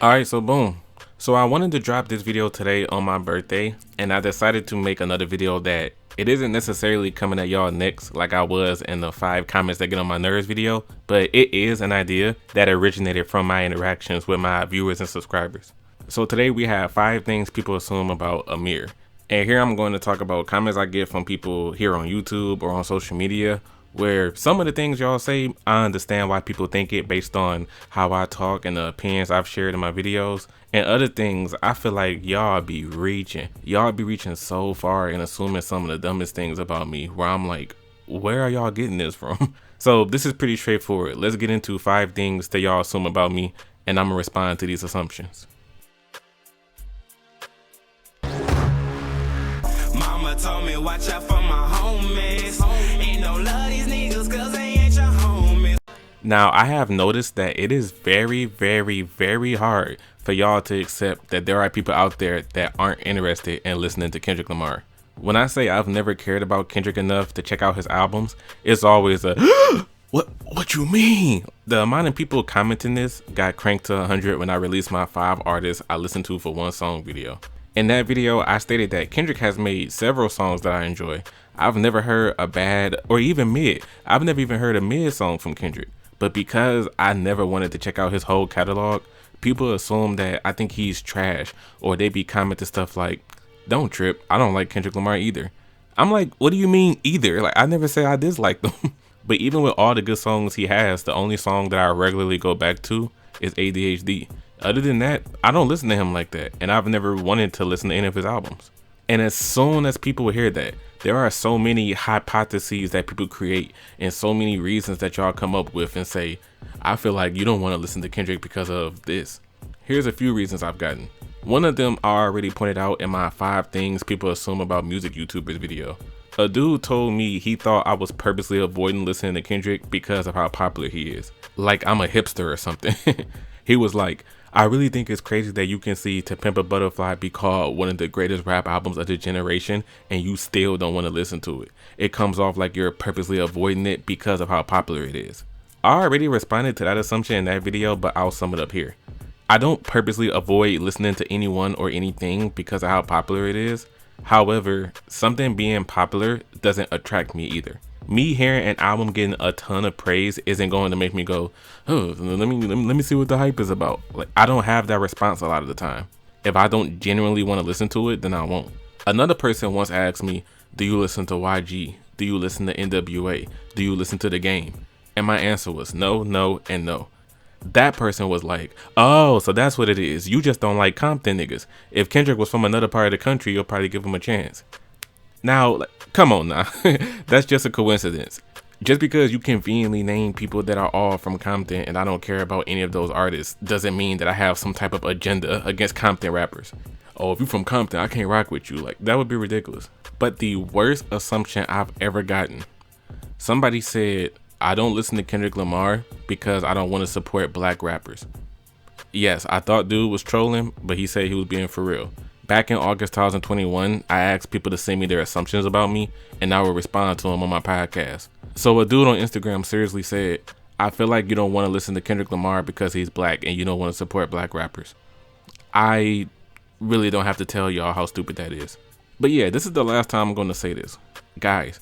Alright, so boom. So I wanted to drop this video today on my birthday, and I decided to make another video that it isn't necessarily coming at y'all next like I was in the 5 comments that get on my nerves video, but it is an idea that originated from my interactions with my viewers and subscribers. So today we have 5 things people assume about Amir. And here I'm going to talk about comments I get from people here on YouTube or on social media, where some of the things y'all say, I understand why people think it based on how I talk and the opinions I've shared in my videos. And other things, I feel like y'all be reaching. Y'all be reaching so far and assuming some of the dumbest things about me, where I'm like, where are y'all getting this from? So this is pretty straightforward. Let's get into 5 things that y'all assume about me, and I'm gonna respond to these assumptions. Mama told me watch out for my homies. Ain't no love these niggas cause they ain't your homies. Now, I have noticed that it is very hard for y'all to accept that there are people out there that aren't interested in listening to Kendrick Lamar. When I say I've never cared about Kendrick enough to check out his albums, it's always a what you mean? The amount of people commenting this got cranked to 100 when I released my 5 artists I listened to for one song video. In that video, I stated that Kendrick has made several songs that I enjoy. I've never heard a bad or even mid. I've never even heard a mid song from Kendrick. But because I never wanted to check out his whole catalog, people assume that I think he's trash, or they be commenting stuff like, don't trip, I don't like Kendrick Lamar either. I'm like, what do you mean either? Like, I never say I dislike them. But even with all the good songs he has, the only song that I regularly go back to is ADHD. Other than that, I don't listen to him like that, and I've never wanted to listen to any of his albums. And as soon as people hear that, there are so many hypotheses that people create and so many reasons that y'all come up with and say, I feel like you don't want to listen to Kendrick because of this. Here's a few reasons I've gotten. One of them I already pointed out in my 5 things people assume about music YouTubers video. A dude told me he thought I was purposely avoiding listening to Kendrick because of how popular he is. Like I'm a hipster or something. He was like, I really think it's crazy that you can see To Pimp a Butterfly be called one of the greatest rap albums of the generation and you still don't want to listen to it. It comes off like you're purposely avoiding it because of how popular it is. I already responded to that assumption in that video, but I'll sum it up here. I don't purposely avoid listening to anyone or anything because of how popular it is. However, something being popular doesn't attract me either. Me hearing an album getting a ton of praise isn't going to make me go, oh, let me see what the hype is about. Like, I don't have that response a lot of the time. If I don't genuinely want to listen to it, then I won't. Another person once asked me, do you listen to YG? Do you listen to NWA? Do you listen to The Game? And my answer was no, no, and no. That person was like, oh, so that's what it is. You just don't like Compton niggas. If Kendrick was from another part of the country, you'll probably give him a chance. Now, come on now. That's just a coincidence. Just because you conveniently name people that are all from Compton and I don't care about any of those artists doesn't mean that I have some type of agenda against Compton rappers. Oh, if you're from Compton, I can't rock with you. Like, that would be ridiculous. But the worst assumption I've ever gotten, somebody said, I don't listen to Kendrick Lamar because I don't want to support black rappers. Yes, I thought dude was trolling, but he said he was being for real. Back in August 2021, I asked people to send me their assumptions about me, and I will respond to them on my podcast. So a dude on Instagram seriously said, I feel like you don't want to listen to Kendrick Lamar because he's black and you don't want to support black rappers. I really don't have to tell y'all how stupid that is. But yeah, this is the last time I'm going to say this. Guys,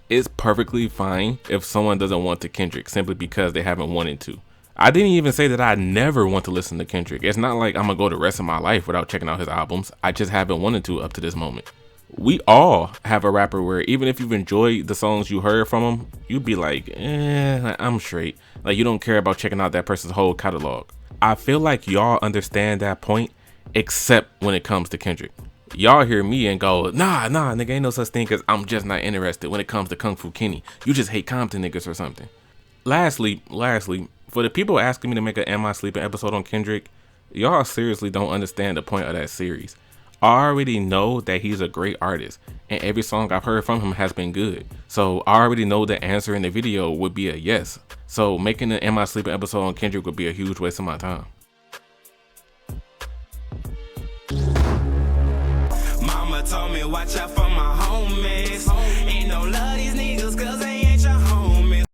it's perfectly fine if someone doesn't want to Kendrick simply because they haven't wanted to. I didn't even say that I never want to listen to Kendrick. It's not like I'm gonna go the rest of my life without checking out his albums. I just haven't wanted to up to this moment. We all have a rapper where even if you've enjoyed the songs you heard from him, you'd be like, I'm straight. Like you don't care about checking out that person's whole catalog. I feel like y'all understand that point, except when it comes to Kendrick. Y'all hear me and go, nah, nigga, ain't no such thing as I'm just not interested when it comes to Kung Fu Kenny. You just hate Compton niggas or something. Lastly, for the people asking me to make an Am I Sleeping episode on Kendrick, y'all seriously don't understand the point of that series. I already know that he's a great artist, and every song I've heard from him has been good. So I already know the answer in the video would be a yes. So making an Am I Sleeping episode on Kendrick would be a huge waste of my time. Mama told me watch out for my homies. Ain't no love these niggas cause they ain't your homies.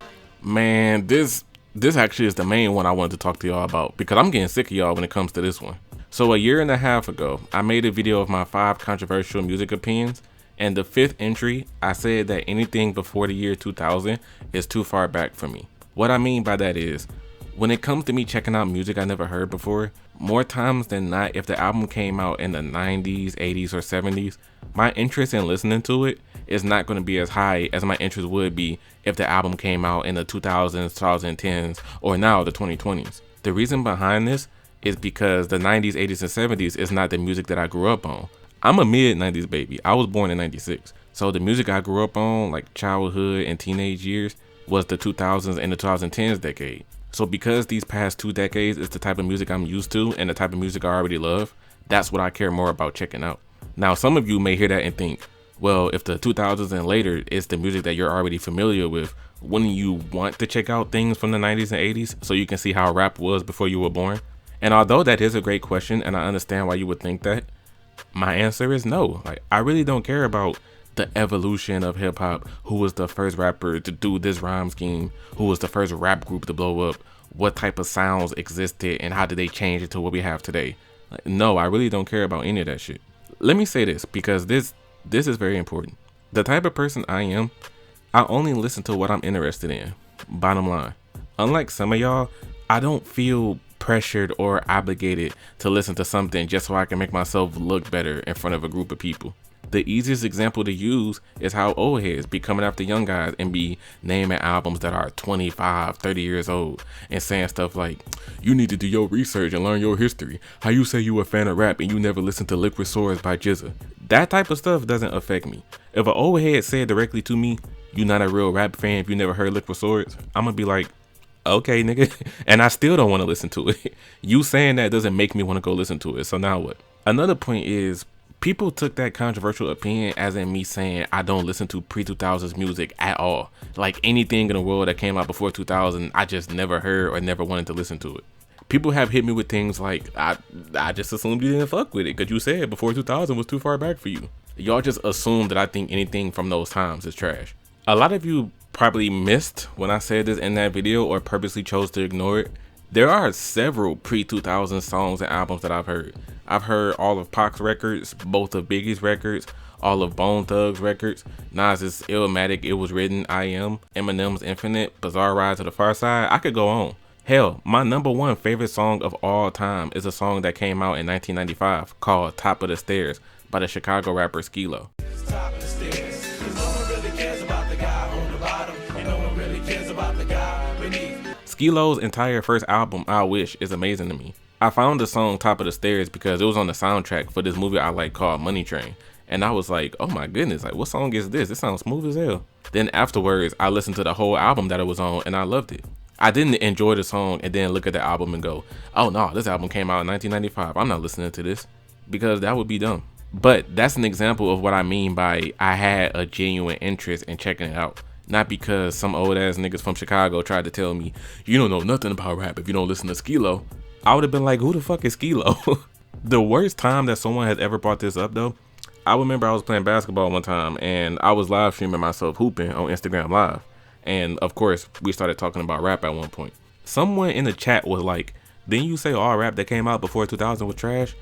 Man, this This actually is the main one I wanted to talk to y'all about because I'm getting sick of y'all when it comes to this one. So a year and a half ago, I made a video of my 5 controversial music opinions, and the 5th entry, I said that anything before the year 2000 is too far back for me. What I mean by that is, when it comes to me checking out music I never heard before, more times than not, if the album came out in the 90s, 80s, or 70s, my interest in listening to it is not going to be as high as my interest would be if the album came out in the 2000s, 2010s, or now the 2020s. The reason behind this is because the 90s, 80s, and 70s is not the music that I grew up on. I'm a mid-90s baby. I was born in 96. So the music I grew up on, like childhood and teenage years, was the 2000s and the 2010s decade. So because these past 2 decades is the type of music I'm used to and the type of music I already love, that's what I care more about checking out. Now, some of you may hear that and think, well, if the 2000s and later is the music that you're already familiar with, wouldn't you want to check out things from the 90s and 80s so you can see how rap was before you were born? And although that is a great question and I understand why you would think that, my answer is no. Like, I really don't care about the evolution of hip hop, who was the first rapper to do this rhyme scheme, who was the first rap group to blow up, what type of sounds existed, and how did they change it to what we have today. Like, no, I really don't care about any of that shit. Let me say this, because this is very important. The type of person I am, I only listen to what I'm interested in. Bottom line. Unlike some of y'all, I don't feel pressured or obligated to listen to something just so I can make myself look better in front of a group of people. The easiest example to use is how old heads be coming after young guys and be naming albums that are 25, 30 years old and saying stuff like, you need to do your research and learn your history. How you say you a fan of rap and you never listened to Liquid Swords by GZA. That type of stuff doesn't affect me. If an old head said directly to me, you not a real rap fan if you never heard Liquid Swords, I'm gonna be like, okay, nigga. And I still don't want to listen to it. You saying that doesn't make me want to go listen to it. So now what? Another point is, people took that controversial opinion as in me saying I don't listen to pre-2000s music at all. Like anything in the world that came out before 2000, I just never heard or never wanted to listen to it. People have hit me with things like, I just assumed you didn't fuck with it because you said before 2000 was too far back for you. Y'all just assume that I think anything from those times is trash. A lot of you probably missed when I said this in that video or purposely chose to ignore it. There are several pre-2000 songs and albums that I've heard. I've heard all of Pac's records, both of Biggie's records, all of Bone Thugs records, Nas's Illmatic, It Was Written, I Am, Eminem's Infinite, Bizarre Ride to the Far Side. I could go on. Hell, my #1 favorite song of all time is a song that came out in 1995 called Top of the Stairs by the Chicago rapper Skee-Lo. Top of the stairs. 'Cause no one really cares about the guy on the bottom, and no one really cares about the guy beneath. Skee-Lo's entire first album, I Wish, is amazing to me. I found the song Top of the Stairs because it was on the soundtrack for this movie I like called Money Train. And I was like, oh my goodness, like what song is this? It sounds smooth as hell. Then afterwards, I listened to the whole album that it was on and I loved it. I didn't enjoy the song and then look at the album and go, oh no, this album came out in 1995. I'm not listening to this, because that would be dumb. But that's an example of what I mean by I had a genuine interest in checking it out. Not because some old ass niggas from Chicago tried to tell me, you don't know nothing about rap if you don't listen to Skee-Lo. I would have been like, who the fuck is Skee-Lo? The worst time that someone has ever brought this up though, I remember I was playing basketball one time and I was live streaming myself hooping on Instagram Live. And of course, we started talking about rap at one point. Someone in the chat was like, didn't you say all rap that came out before 2000 was trash?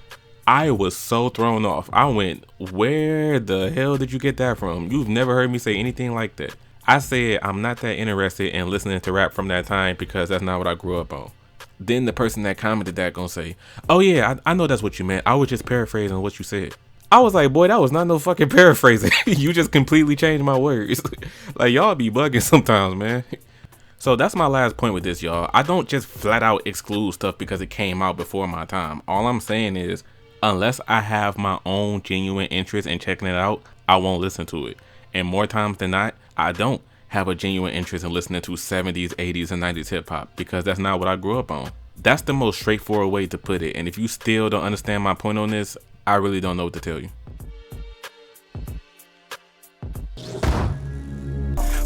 I was so thrown off. I went, where the hell did you get that from? You've never heard me say anything like that. I said I'm not that interested in listening to rap from that time because that's not what I grew up on. Then the person that commented that gonna say, oh yeah, I know that's what you meant. I was just paraphrasing what you said. I was like, boy, that was not no fucking paraphrasing. You just completely changed my words. Like, y'all be bugging sometimes, man. So that's my last point with this, y'all. I don't just flat out exclude stuff because it came out before my time. All I'm saying is, unless I have my own genuine interest in checking it out, I won't listen to it. And more times than not, I don't have a genuine interest in listening to 70s, 80s, and 90s hip hop because that's not what I grew up on. That's the most straightforward way to put it. And if you still don't understand my point on this, I really don't know what to tell you.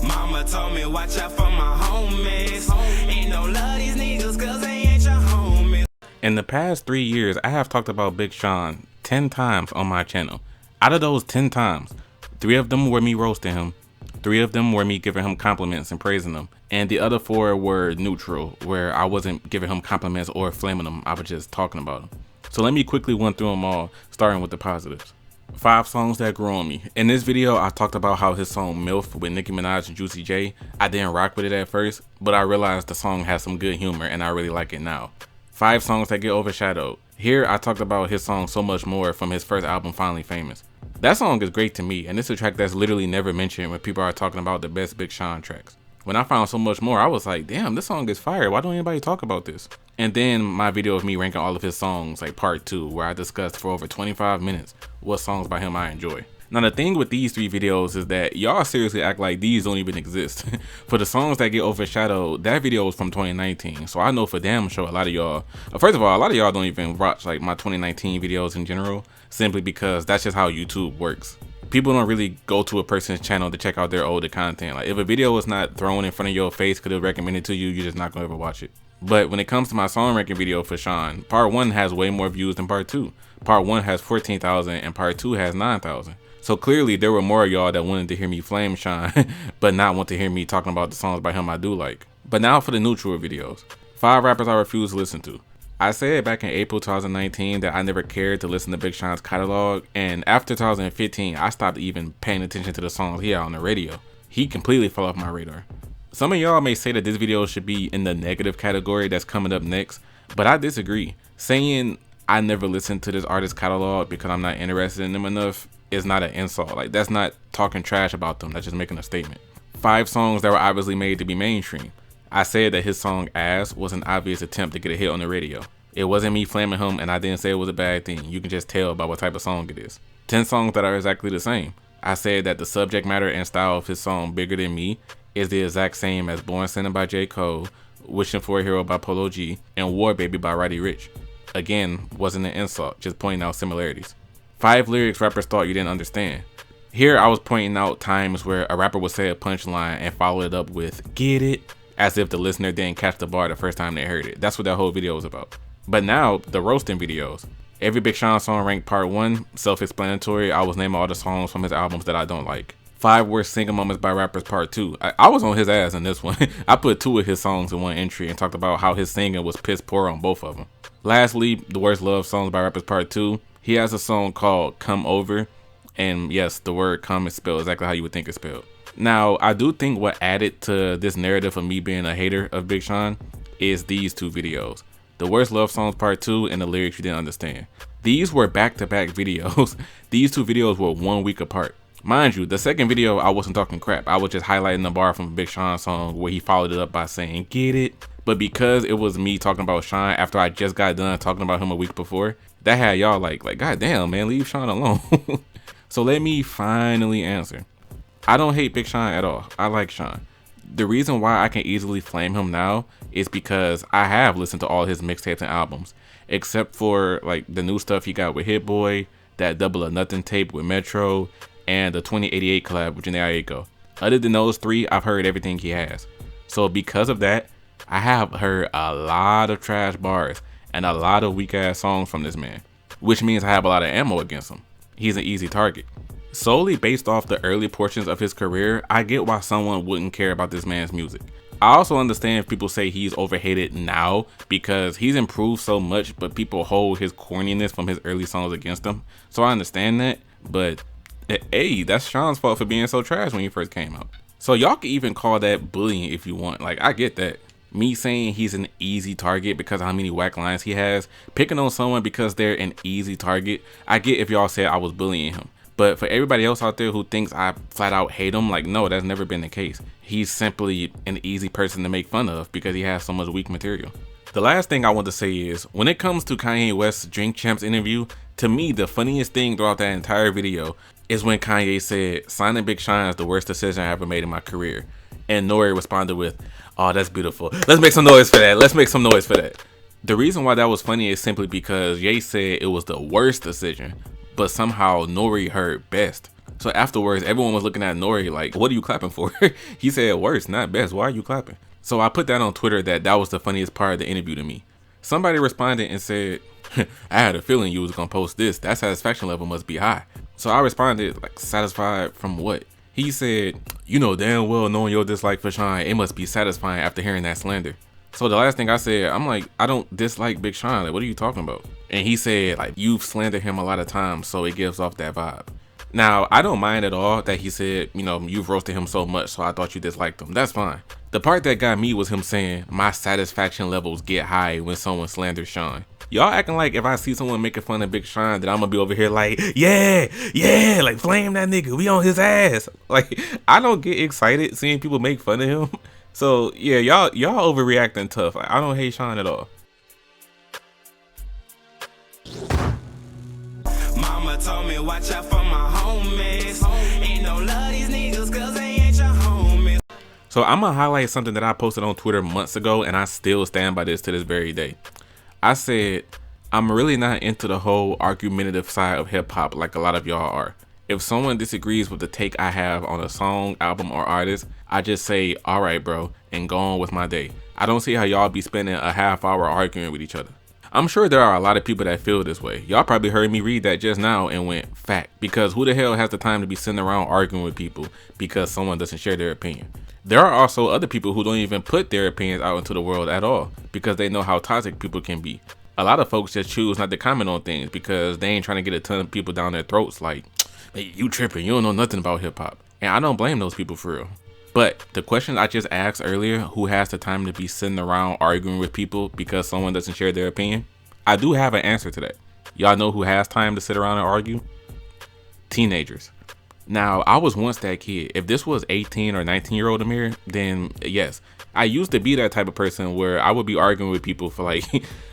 Mama told me watch out for my homies. Ain't no love these niggas 'cause they ain't your homies. In the past 3 years, I have talked about Big Sean 10 times on my channel. Out of those 10 times, 3 of them were me roasting him, 3 of them were me giving him compliments and praising him, and the other 4 were neutral, where I wasn't giving him compliments or flaming him, I was just talking about him. So let me quickly run through them all, starting with the positives. 5 songs that grew on me. In this video, I talked about how his song MILF with Nicki Minaj and Juicy J, I didn't rock with it at first, but I realized the song has some good humor and I really like it now. 5 songs that get overshadowed. Here, I talked about his song So Much More from his first album, Finally Famous. That song is great to me, and it's a track that's literally never mentioned when people are talking about the best Big Sean tracks. When I found So Much More, I was like, damn, this song is fire. Why don't anybody talk about this? And then my video of me ranking all of his songs, like part 2, where I discussed for over 25 minutes what songs by him I enjoy. Now the thing with these 3 videos is that y'all seriously act like these don't even exist. For the songs that get overshadowed, that video was from 2019, so I know for damn sure a lot of y'all, first of all, a lot of y'all don't even watch like my 2019 videos in general, simply because that's just how YouTube works. People don't really go to a person's channel to check out their older content. Like if a video is not thrown in front of your face because it recommended to you, you're just not gonna ever watch it. But when it comes to my song ranking video for Sean, part 1 has way more views than part 2. Part 1 has 14,000 and part 2 has 9,000. So clearly there were more of y'all that wanted to hear me flame Sean, but not want to hear me talking about the songs by him I do like. But now for the neutral videos. 5 rappers I refuse to listen to. I said back in April 2019 that I never cared to listen to Big Sean's catalog, and after 2015 I stopped even paying attention to the songs he had on the radio. He completely fell off my radar. Some of y'all may say that this video should be in the negative category that's coming up next, but I disagree. Saying I never listened to this artist's catalog because I'm not interested in them enough is not an insult. Like that's not talking trash about them, that's just making a statement. 5 songs that were obviously made to be mainstream. I said that his song Ass was an obvious attempt to get a hit on the radio. It wasn't me flaming him, and I didn't say it was a bad thing. You can just tell by what type of song it is. 10 songs that are exactly the same. I said that the subject matter and style of his song Bigger Than Me is the exact same as Born Sinner by J. Cole, Wishing for a Hero by Polo G, and War Baby by Roddy Ricch. Again, wasn't an insult, just pointing out similarities. 5 lyrics rappers thought you didn't understand. Here I was pointing out times where a rapper would say a punchline and follow it up with "get it," as if the listener didn't catch the bar the first time they heard it. That's what that whole video was about. But now, the roasting videos. Every Big Sean song ranked part 1, self-explanatory. I was naming all the songs from his albums that I don't like. 5 worst singing moments by rappers part 2. I was on his ass in this one. I put 2 of his songs in one entry and talked about how his singing was piss poor on both of them. Lastly, the worst love songs by rappers part 2. He has a song called Come Over, and yes, the word come is spelled exactly how you would think it's spelled. Now, I do think what added to this narrative of me being a hater of Big Sean is these 2 videos. The worst love songs part 2 and the lyrics you didn't understand. These were back-to-back videos. These 2 videos were 1 week apart. Mind you, the second video I wasn't talking crap. I was just highlighting the bar from a Big Sean song where he followed it up by saying, "Get it?" But because it was me talking about Sean after I just got done talking about him a week before, that had y'all like god damn man, leave Sean alone. So let me finally answer. I don't hate Big Sean at all. I like Sean. The reason why I can easily flame him now is because I have listened to all his mixtapes and albums, except for like the new stuff he got with Hit Boy, that Double or Nothing tape with Metro, and the 2088 collab with Jhené Aiko. Other than those 3, I've heard everything he has. So because of that, I have heard a lot of trash bars and a lot of weak ass songs from this man, which means I have a lot of ammo against him. He's an easy target. Solely based off the early portions of his career, I get why someone wouldn't care about this man's music. I also understand if people say he's overhated now because he's improved so much, but people hold his corniness from his early songs against him. So I understand that, but hey, that's Sean's fault for being so trash when he first came out. So y'all can even call that bullying if you want. Like, I get that. Me saying he's an easy target because of how many whack lines he has, picking on someone because they're an easy target, I get if y'all said I was bullying him. But for everybody else out there who thinks I flat out hate him, like, no, that's never been the case. He's simply an easy person to make fun of because he has so much weak material. The last thing I want to say is, when it comes to Kanye West's Drink Champs interview, to me, the funniest thing throughout that entire video is when Kanye said, "Signing Big Sean is the worst decision I ever made in my career." And Nori responded with, "Oh, that's beautiful. Let's make some noise for that. Let's make some noise for that." The reason why that was funny is simply because Ye said it was the worst decision, but somehow Nori heard best. So afterwards, everyone was looking at Nori like, what are you clapping for? He said worst, not best. Why are you clapping? So I put that on Twitter that was the funniest part of the interview to me. Somebody responded and said, "I had a feeling you was gonna post this. That satisfaction level must be high." So I responded like, satisfied from what? He said, You know damn well knowing your dislike for Sean, it must be satisfying after hearing that slander. So the last thing I said, I'm like, I don't dislike Big Sean. Like, what are you talking about? And he said, like, you've slandered him a lot of times, so it gives off that vibe. Now, I don't mind at all that he said, you know, you've roasted him so much, so I thought you disliked him. That's fine. The part that got me was him saying, my satisfaction levels get high when someone slanders Sean. Y'all acting like if I see someone making fun of Big Sean, that I'm gonna be over here like, yeah, like flame that nigga, we on his ass. Like, I don't get excited seeing people make fun of him. So yeah, y'all overreacting tough. Like, I don't hate Sean at all. Mama told me watch out for my homies. Ain't no love these niggas cause they ain't your homies. So I'm gonna highlight something that I posted on Twitter months ago, and I still stand by this to this very day. I said, I'm really not into the whole argumentative side of hip hop like a lot of y'all are. If someone disagrees with the take I have on a song, album, or artist, I just say, all right, bro, and go on with my day. I don't see how y'all be spending a half hour arguing with each other. I'm sure there are a lot of people that feel this way. Y'all probably heard me read that just now and went, fact, because who the hell has the time to be sitting around arguing with people because someone doesn't share their opinion? There are also other people who don't even put their opinions out into the world at all because they know how toxic people can be. A lot of folks just choose not to comment on things because they ain't trying to get a ton of people down their throats like, hey, you tripping, you don't know nothing about hip hop. And I don't blame those people for real. But the question I just asked earlier, who has the time to be sitting around arguing with people because someone doesn't share their opinion? I do have an answer to that. Y'all know who has time to sit around and argue? Teenagers. Now, I was once that kid. If this was 18 or 19-year-old Amir, then yes. I used to be that type of person where I would be arguing with people for like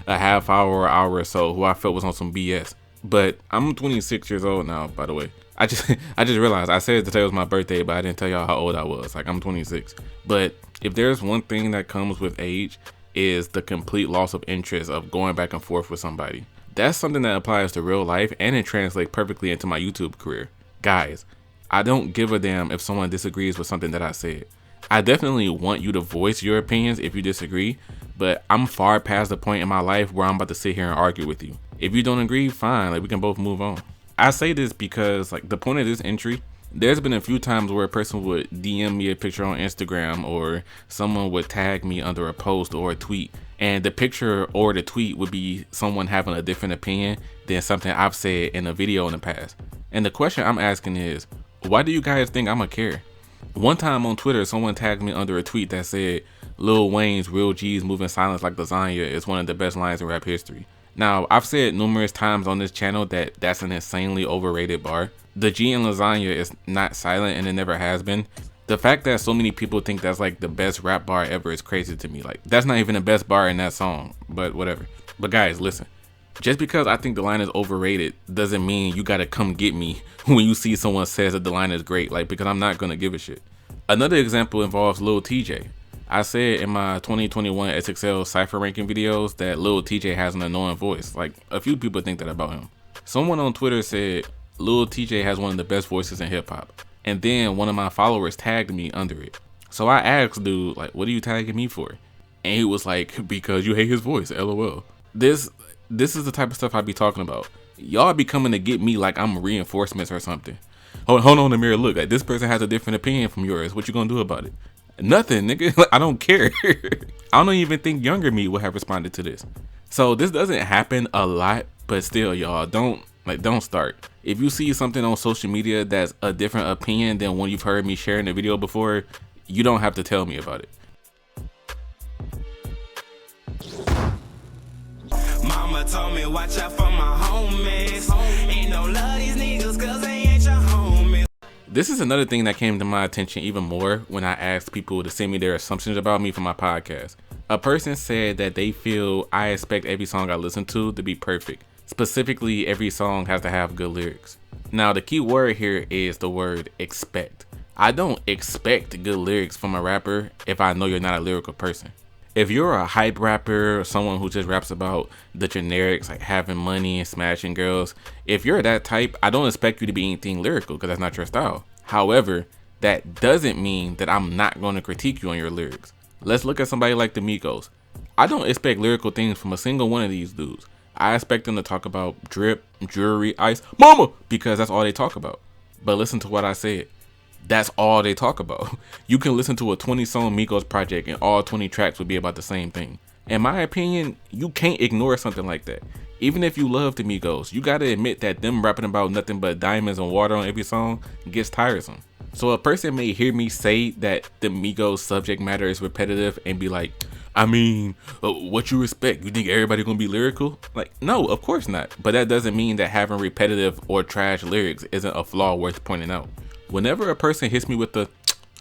a half hour or hour or so who I felt was on some BS. But I'm 26 years old now, by the way. I just realized I said today was my birthday, but I didn't tell y'all how old I was. Like, I'm 26. But if there's one thing that comes with age, is the complete loss of interest of going back and forth with somebody. That's something that applies to real life, and it translates perfectly into my YouTube career. Guys, I don't give a damn if someone disagrees with something that I said. I definitely want you to voice your opinions if you disagree, but I'm far past the point in my life where I'm about to sit here and argue with you. If you don't agree, fine, like we can both move on. I say this because like the point of this entry, there's been a few times where a person would DM me a picture on Instagram or someone would tag me under a post or a tweet, and the picture or the tweet would be someone having a different opinion than something I've said in a video in the past. And the question I'm asking is, why do you guys think I'ma care? One time on Twitter, someone tagged me under a tweet that said, Lil Wayne's Real G's moving silence like lasagna is one of the best lines in rap history. Now, I've said numerous times on this channel that that's an insanely overrated bar. The G in lasagna is not silent and it never has been. The fact that so many people think that's like the best rap bar ever is crazy to me. Like, that's not even the best bar in that song, but whatever. But guys, listen. Just because I think the line is overrated doesn't mean you gotta come get me when you see someone says that the line is great, like, because I'm not gonna give a shit. Another example involves Lil TJ. I said in my 2021 SXL Cypher ranking videos that Lil TJ has an annoying voice. Like, a few people think that about him. Someone on Twitter said Lil TJ has one of the best voices in hip hop. And then one of my followers tagged me under it. So I asked dude, like, what are you tagging me for? And he was like, because you hate his voice, LOL. This is the type of stuff I be talking about. Y'all be coming to get me like I'm reinforcements or something. Hold on, Amir, look, like, this person has a different opinion from yours. What you gonna do about it? Nothing, nigga. I don't care. I don't even think younger me would have responded to this. So this doesn't happen a lot, but still, y'all, don't start. If you see something on social media that's a different opinion than one you've heard me share in a video before, you don't have to tell me about it. Mama told me watch out for my homies. Ain't no love these niggas cause they ain't your homies. This is another thing that came to my attention even more when I asked people to send me their assumptions about me for my podcast. A person said that they feel I expect every song I listen to be perfect. Specifically, every song has to have good lyrics. Now, the key word here is the word expect. I don't expect good lyrics from a rapper if I know you're not a lyrical person. If you're a hype rapper or someone who just raps about the generics like having money and smashing girls, if you're that type, I don't expect you to be anything lyrical because that's not your style. However, that doesn't mean that I'm not going to critique you on your lyrics. Let's look at somebody like the Migos. I don't expect lyrical things from a single one of these dudes. I expect them to talk about drip, jewelry, ice, mama, because that's all they talk about. But listen to what I said. That's all they talk about. You can listen to a 20-song Migos project and all 20 tracks would be about the same thing. In my opinion, you can't ignore something like that. Even if you love the Migos, you gotta admit that them rapping about nothing but diamonds and water on every song gets tiresome. So a person may hear me say that the Migos subject matter is repetitive and be like, I mean, what you expect? You think everybody gonna be lyrical? Like, no, of course not. But that doesn't mean that having repetitive or trash lyrics isn't a flaw worth pointing out. Whenever a person hits me with the,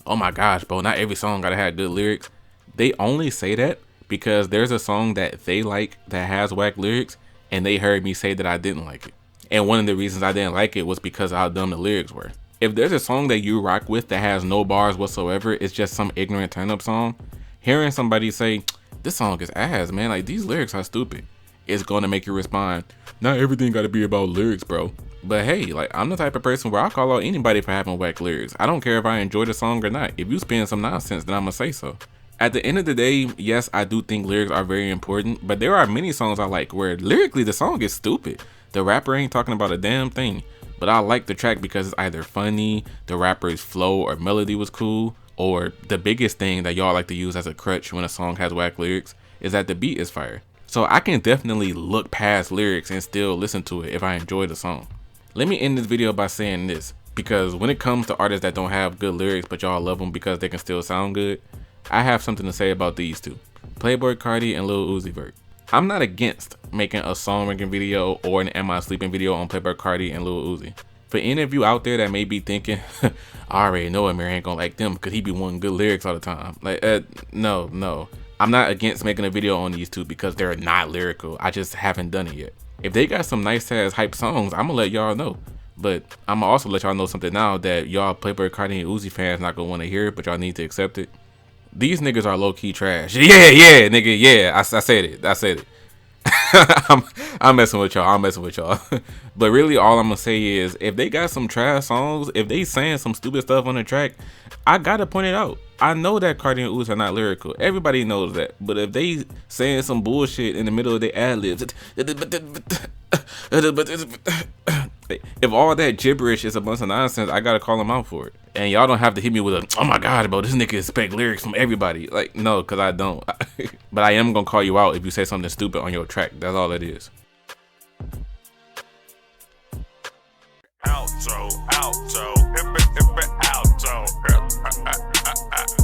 oh my gosh, bro, not every song gotta have good lyrics, they only say that because there's a song that they like that has whack lyrics and they heard me say that I didn't like it. And one of the reasons I didn't like it was because of how dumb the lyrics were. If there's a song that you rock with that has no bars whatsoever, it's just some ignorant turn-up song, hearing somebody say, this song is ass, man, like these lyrics are stupid, it's gonna make you respond, not everything gotta be about lyrics, bro. But hey, like I'm the type of person where I'll call out anybody for having whack lyrics. I don't care if I enjoy the song or not. If you spin some nonsense, then I'm gonna say so. At the end of the day, yes, I do think lyrics are very important, but there are many songs I like where lyrically the song is stupid. The rapper ain't talking about a damn thing, but I like the track because it's either funny, the rapper's flow or melody was cool, or the biggest thing that y'all like to use as a crutch when a song has whack lyrics is that the beat is fire. So I can definitely look past lyrics and still listen to it if I enjoy the song. Let me end this video by saying this, because when it comes to artists that don't have good lyrics but y'all love them because they can still sound good, I have something to say about these two, Playboi Carti and Lil Uzi Vert. I'm not against making a song ranking video or an Am I Sleeping video on Playboi Carti and Lil Uzi. For any of you out there that may be thinking, I already know Amiri ain't gonna like them because he be wanting good lyrics all the time. Like, no. I'm not against making a video on these two because they're not lyrical. I just haven't done it yet. If they got some nice ass hype songs, I'm gonna let y'all know. But I'm gonna also let y'all know something now that y'all Playboi Carti and Uzi fans not gonna want to hear, but y'all need to accept it. These niggas are low-key trash. Yeah, nigga, yeah. I said it. I'm messing with y'all. But really all I'm gonna say is if they got some trash songs, if they saying some stupid stuff on the track, I gotta point it out. I know that Carti and Uzi are not lyrical. Everybody knows that. But if they saying some bullshit in the middle of their ad-libs, if all that gibberish is a bunch of nonsense, I gotta call them out for it. And y'all don't have to hit me with a, oh my god, bro, this nigga expect lyrics from everybody. Like, no, because I don't. But I am gonna call you out if you say something stupid on your track. That's all it is. Outro, outro, outro.